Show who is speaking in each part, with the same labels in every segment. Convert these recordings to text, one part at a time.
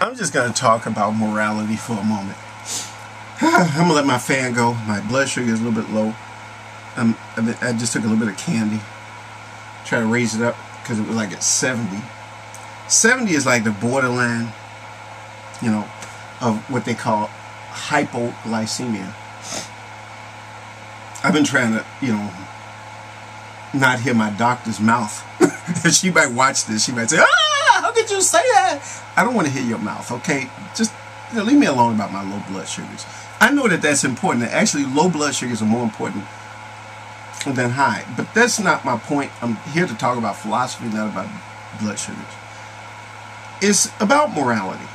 Speaker 1: I'm just going to talk about morality for a moment. I'm going to let my fan go. My blood sugar is a little bit low. I just took a little bit of candy. Try to raise it up because it was like at 70. 70 is like the borderline, you know, of what they call hypoglycemia. I've been trying to, you know, not hear my doctor's mouth. She might watch this. She might say, "Ah, how could you say that?" I don't want to hear your mouth, okay? Just, you know, leave me alone about my low blood sugars. I know that that's important. Actually, low blood sugars are more important than high. But that's not my point. I'm here to talk about philosophy, not about blood sugars. It's about morality.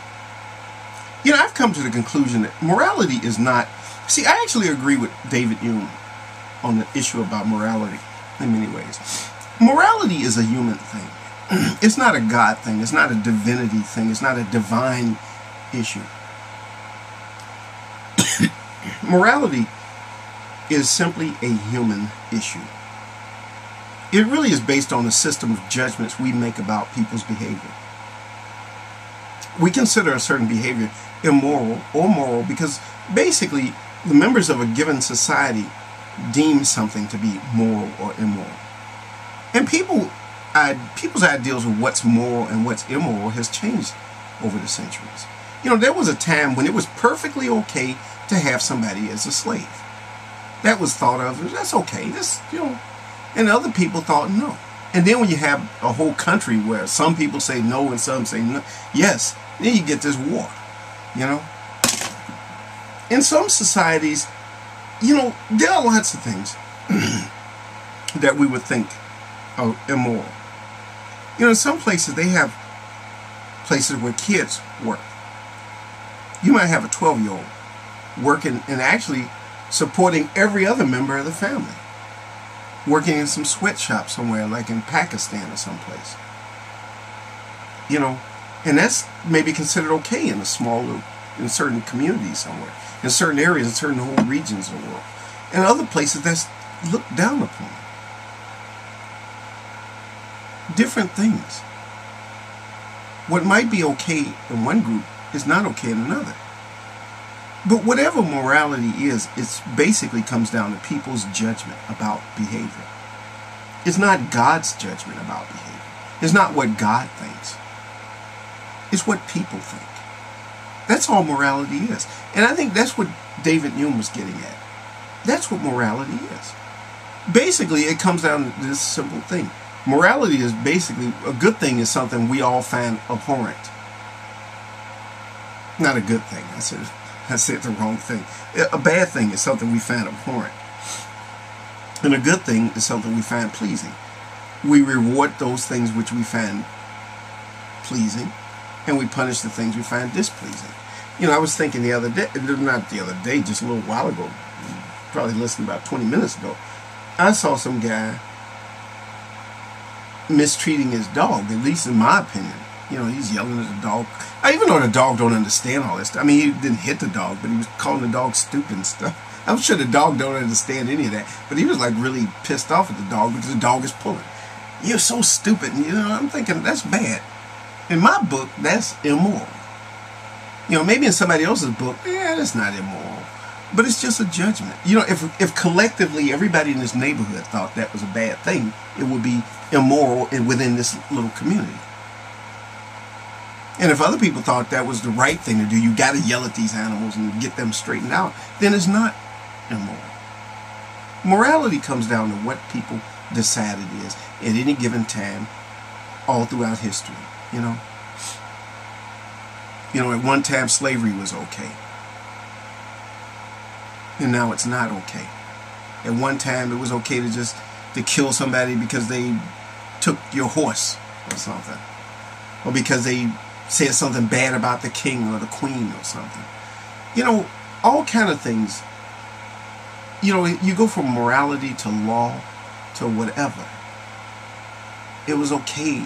Speaker 1: You know, I've come to the conclusion that morality is not... See, I actually agree with David Hume on the issue about morality in many ways. Morality is a human thing. It's not a God thing. It's not a divinity thing. It's not a divine issue. Morality is simply a human issue. It really is based on the system of judgments we make about people's behavior. We consider a certain behavior immoral or moral because basically the members of a given society deem something to be moral or immoral. And people's ideals of what's moral and what's immoral has changed over the centuries. You know, there was a time when it was perfectly okay to have somebody as a slave. That was thought of as, that's okay. That's, you know, and other people thought no. And then when you have a whole country where some people say no and some say no, yes, then you get this war, you know. In some societies, you know, there are lots of things that we would think are immoral. You know, in some places they have places where kids work. You might have a 12-year-old working and actually supporting every other member of the family. Working in some sweatshop somewhere, like in Pakistan or someplace. You know, and that's maybe considered okay in a small, in certain communities somewhere, in certain areas, in certain whole regions of the world. And other places that's looked down upon. Different things. What might be okay in one group is not okay in another. But whatever morality is, it basically comes down to people's judgment about behavior. It's not God's judgment about behavior. It's not what God thinks. It's what people think. That's all morality is. And I think that's what David Hume was getting at. That's what morality is. Basically, it comes down to this simple thing. Morality is basically, a good thing is something we all find abhorrent. Not a good thing. I said the wrong thing. A bad thing is something we find abhorrent. And a good thing is something we find pleasing. We reward those things which we find pleasing, and we punish the things we find displeasing. You know, I was thinking the other day, not the other day, just a little while ago, probably listened about 20 minutes ago, I saw some guy mistreating his dog, at least in my opinion. You know, he's yelling at the dog. Even though the dog don't understand all this stuff. I mean, he didn't hit the dog, but he was calling the dog stupid and stuff. I'm sure the dog don't understand any of that. But he was like really pissed off at the dog because the dog is pulling. You're so stupid. And, you know, I'm thinking, that's bad. In my book, that's immoral. You know, maybe in somebody else's book, yeah, that's not immoral. But it's just a judgment. You know, if collectively everybody in this neighborhood thought that was a bad thing, it would be immoral within this little community. And if other people thought that was the right thing to do, you got to yell at these animals and get them straightened out, then it's not immoral. Morality comes down to what people decide it is at any given time, all throughout history, you know. You know, at one time slavery was okay. And now it's not okay. At one time it was okay to kill somebody because they took your horse or something. Or because they said something bad about the king or the queen or something. You know, all kind of things. You know, you go from morality to law to whatever. It was okay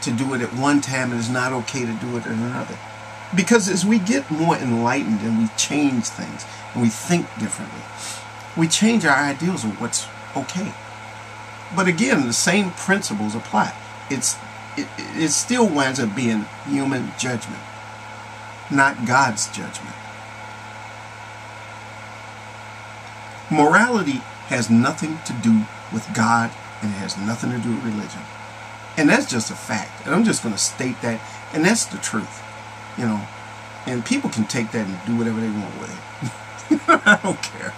Speaker 1: to do it at one time, and it's not okay to do it at another. Because as we get more enlightened and we change things and we think differently, we change our ideals of what's okay. But again, the same principles apply. It's it still winds up being human judgment, not God's judgment. Morality has nothing to do with God, and it has nothing to do with religion. And that's just a fact. And I'm just going to state that. And that's the truth. You know. And people can take that and do whatever they want with it. I don't care.